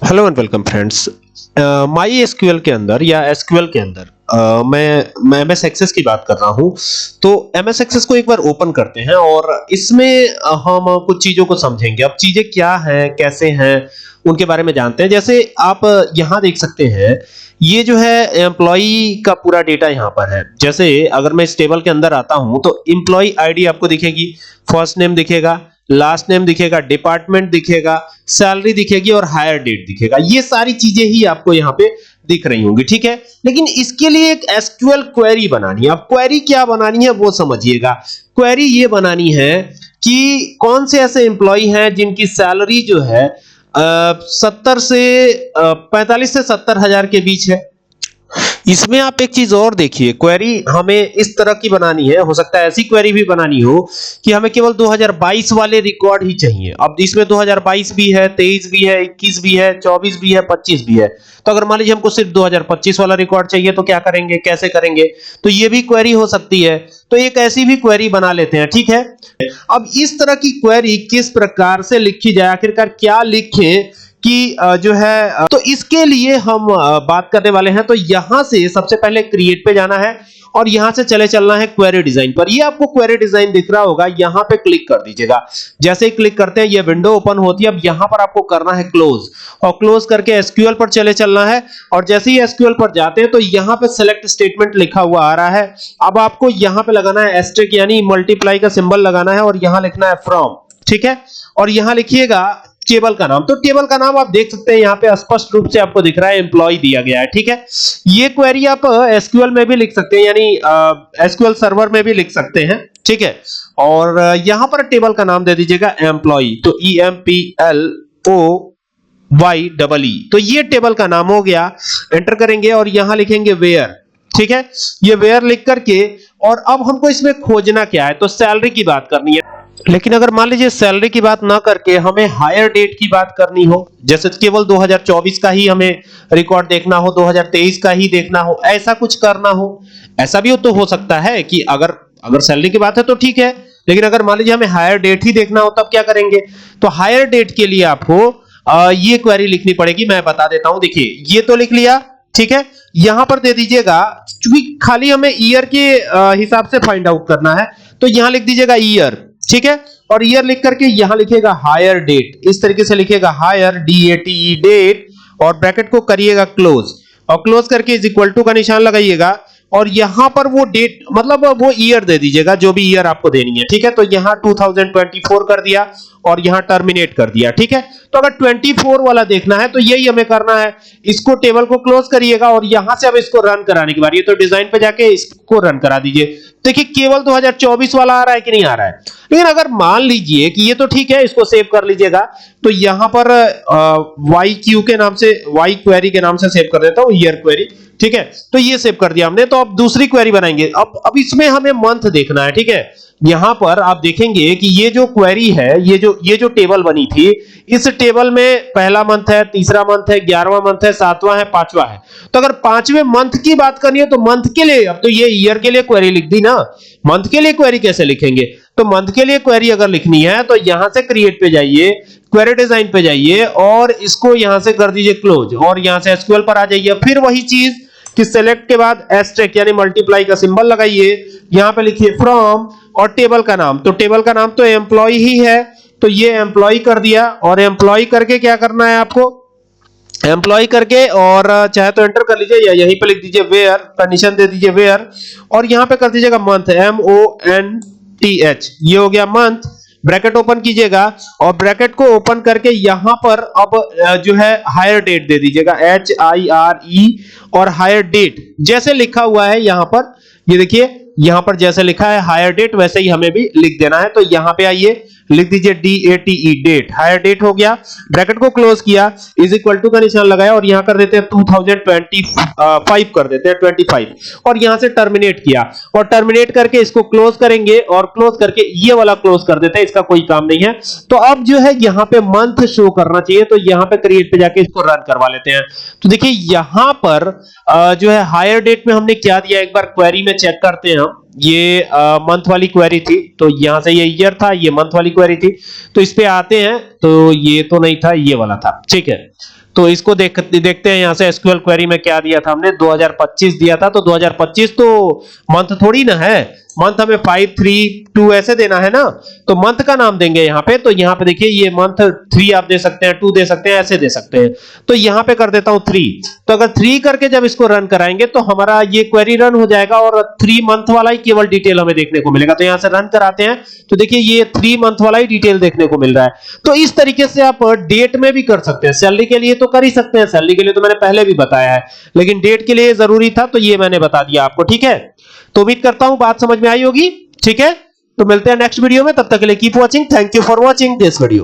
Hello and welcome friends. My SQL के अंदर या एसक्यूएल के अंदर मैं एमएस एक्सेस की बात कर रहा हूं। तो एमएस एक्सेस को एक बार ओपन करते हैं और इसमें हम कुछ चीजों को समझेंगे। अब चीजें क्या हैं, कैसे हैं, उनके बारे में जानते हैं। जैसे आप यहां देख सकते हैं, ये जो है एम्प्लॉई का पूरा डेटा यहां पर है। जैसे अगर मैं इस टेबल के अंदर आता हूं तो एम्प्लॉई आईडी आपको दिखेगी, फर्स्ट नेम दिखेगा, लास्ट नेम दिखेगा, डिपार्टमेंट दिखेगा, सैलरी दिखेगी और हायर डेट दिखेगा। ये सारी चीजें ही आपको यहाँ पे दिख रही होंगी, ठीक है। लेकिन इसके लिए एक एसक्यूएल क्वेरी बनानी है। अब क्वेरी क्या बनानी है वो समझिएगा। क्वेरी ये बनानी है कि कौन से ऐसे एम्प्लॉय हैं जिनकी सैलरी जो है 70 से 45 से 70 हजार के बीच है। इसमें आप एक चीज और देखिए, क्वेरी हमें इस तरह की बनानी है। हो सकता है ऐसी क्वेरी भी बनानी हो कि हमें केवल 2022 वाले रिकॉर्ड ही चाहिए। अब इसमें 2022 भी है, 23 भी है, 21 भी है, 24 भी है, 25 भी है। तो अगर मान लीजिए हमको सिर्फ 2025 वाला रिकॉर्ड चाहिए तो क्या करेंगे, कैसे करेंगे? तो ये भी क्वेरी हो सकती है। तो एक ऐसी भी क्वेरी बना लेते हैं, ठीक है। अब इस तरह की क्वेरी किस प्रकार से लिखी जाए, आखिरकार क्या लिखें कि जो है, तो इसके लिए हम बात करने वाले हैं। तो यहां से सबसे पहले क्रिएट पे जाना है और यहां से चले चलना है क्वेरी डिजाइन पर। ये आपको क्वेरी डिजाइन दिख रहा होगा, यहां पे क्लिक कर दीजिएगा। जैसे ही क्लिक करते हैं ये विंडो ओपन होती है। अब यहां पर आपको करना है क्लोज, और क्लोज करके एसक्यूएल पर चले चलना है। और जैसे ही एसक्यूएल पर जाते हैं तो यहां पे सेलेक्ट स्टेटमेंट लिखा हुआ आ रहा है। अब आपको यहां पे लगाना है एस्टेरिक यानी मल्टीप्लाई का सिंबल लगाना है और यहां लिखना है फ्रॉम, ठीक है। और यहां लिखिएगा टेबल का नाम। तो टेबल का नाम आप देख सकते हैं यहां पे स्पष्ट रूप से आपको दिख रहा है, एम्प्लॉय दिया गया है, ठीक है। ये क्वेरी आप एसक्यूएल में भी लिख सकते हैं, यानी एसक्यूएल सर्वर में भी लिख सकते हैं, ठीक है। और यहां पर टेबल का नाम दे दीजिएगा एम्प्लॉय, तो EMPLOYEE। तो ये टेबल का नाम हो गया। एंटर करेंगे और यहां लिखेंगे वेयर, ठीक है। ये वेयर लिख करके, और अब हमको इसमें खोजना क्या है, तो सैलरी की बात करनी है। लेकिन अगर मान लीजिए सैलरी की बात ना करके हमें हायर डेट की बात करनी हो, जैसे केवल 2024 का ही हमें रिकॉर्ड देखना हो, 2023 का ही देखना हो, ऐसा कुछ करना हो, ऐसा भी तो हो सकता है कि अगर सैलरी की बात है तो ठीक है। लेकिन अगर मान लीजिए हमें हायर डेट ही देखना हो, तब क्या करेंगे? तो हायर डेट के लिए आपको ये क्वेरी लिखनी पड़ेगी। मैं बता देता हूं, देखिए ये तो लिख लिया, ठीक है। यहां पर दे दीजिएगा, क्योंकि खाली हमें ईयर के हिसाब से फाइंड आउट करना है, तो यहां लिख दीजिएगा ईयर, ठीक है। और ईयर लिख करके यहां लिखिएगा हायर डेट, इस तरीके से लिखिएगा हायर DATE डेट, और ब्रैकेट को करिएगा क्लोज, और क्लोज करके इज इक्वल टू का निशान लगाइएगा। और यहां पर वो डेट मतलब वो ईयर दे दीजिएगा, जो भी ईयर आपको देनी है, ठीक है। तो यहां 2024 कर दिया और यहां टर्मिनेट कर दिया, ठीक है। तो अगर 24 वाला देखना है तो यही हमें करना है। इसको टेबल को क्लोज करिएगा और यहां से अब इसको रन कराने की बारी है। तो डिजाइन पे जाके इसको रन करा दीजिए। देखिए केवल 2024 वाला आ रहा है कि नहीं आ रहा है। लेकिन अगर मान लीजिए कि ये तो ठीक है, इसको सेव कर लीजिएगा। तो यहां पर YQ के नाम से, Y क्वेरी के नाम से सेव कर देता हूं, ईयर क्वेरी, ठीक है। तो ये सेव कर दिया हमने। तो अब दूसरी क्वेरी बनाएंगे। अब इसमें हमें मंथ देखना है, ठीक है। यहां पर आप देखेंगे कि ये जो क्वेरी है, ये जो टेबल बनी थी, इस टेबल में पहला मंथ है, तीसरा मंथ है, 11वां मंथ है, 7वां है, 5वां है। तो अगर 5वें मंथ की बात करनी है तो मंथ के लिए, अब तो ये ईयर के लिए क्वेरी लिख दी ना, मंथ के लिए क्वेरी कैसे लिखेंगे? तो मंथ के लिए क्वेरी अगर लिखनी है तो यहां से क्रिएट पे जाइए, क्वेरी डिजाइन पे जाइए और इसको यहां से कर दीजिए क्लोज, और यहां से एसक्यूएल पर आ जाइए। फिर वही चीज कि सेलेक्ट के बाद एस्टेरिक यानी मल्टीप्लाई का सिंबल लगाइए, यहां पे लिखिए फ्रॉम और टेबल का नाम। तो टेबल का नाम तो एम्प्लॉय ही है, तो ये एम्प्लॉय कर दिया। और एम्प्लॉय करके क्या करना है आपको? एम्प्लॉय करके और चाहे तो एंटर कर लीजिए या यहीं पे लिख दीजिए वेयर, कंडीशन दे दीजिए वेयर, और यहां पे कर दीजिएगा मंथ, MONTH। ये हो गया मंथ। ब्रैकेट ओपन कीजिएगा और ब्रैकेट को ओपन करके यहां पर अब जो है हायर डेट दे दीजिएगा, HIRE, और हायर डेट जैसे लिखा हुआ है यहां पर, ये देखिए यहां पर जैसे लिखा है हायर डेट वैसे ही हमें भी लिख देना है। तो यहां पे आइए, लिख दीजिए DATE डेट, हायर डेट हो गया। ब्रैकेट को क्लोज किया, इज इक्वल टू का निशान लगाया और यहां कर देते हैं 2025 कर देते हैं 25, और यहां से टर्मिनेट किया, और टर्मिनेट करके इसको क्लोज करेंगे और क्लोज करके ये वाला क्लोज कर देते हैं, इसका कोई काम नहीं है। तो अब जो है यहां पे मंथ शो करना चाहिए, तो यहां पे क्रिएट पे जाके इसको रन करवा लेते हैं। तो देखिए यहां पर जो है हायर डेट में हमने क्या दिया, एक बार क्वेरी में चेक करते हैं हम। ये मंथ वाली क्वेरी थी, तो यहां से ये ईयर था, ये मंथ वाली क्वेरी थी। तो इस पे आते हैं, तो ये तो नहीं था, ये वाला था, ठीक है। तो इसको देखते हैं यहां से एसक्यूएल क्वेरी में क्या दिया था हमने, 2025 दिया था। तो 2025 तो मंथ थोड़ी ना है, मंथ हमें 5 3 2 ऐसे देना है ना, तो मंथ का नाम देंगे यहां पे। तो यहां पे देखिए ये मंथ 3 आप दे सकते हैं, 2 दे सकते हैं, ऐसे दे सकते हैं। तो यहां पे कर देता हूं 3। तो अगर 3 करके जब इसको रन कराएंगे तो हमारा ये क्वेरी रन हो जाएगा और 3 मंथ वाला ही केवल डिटेल हमें देखने को मिलेगा। तो यहां से रन कराते हैं, तो देखिए ये 3 मंथ वाला ही डिटेल देखने को मिल रहा है। तो इस तरीके से आप डेट में भी कर सकते हैं। सैलरी के लिए तो कर ही सकते हैं, सैलरी के लिए तो मैंने पहले भी बताया है, लेकिन डेट के लिए जरूरी था, तो ये मैंने बता दिया आपको, ठीक है। तो उम्मीद करता हूं बात समझ में आई होगी, ठीक है। तो मिलते हैं नेक्स्ट वीडियो में, तब तक के लिए keep watching, thank you for watching this video.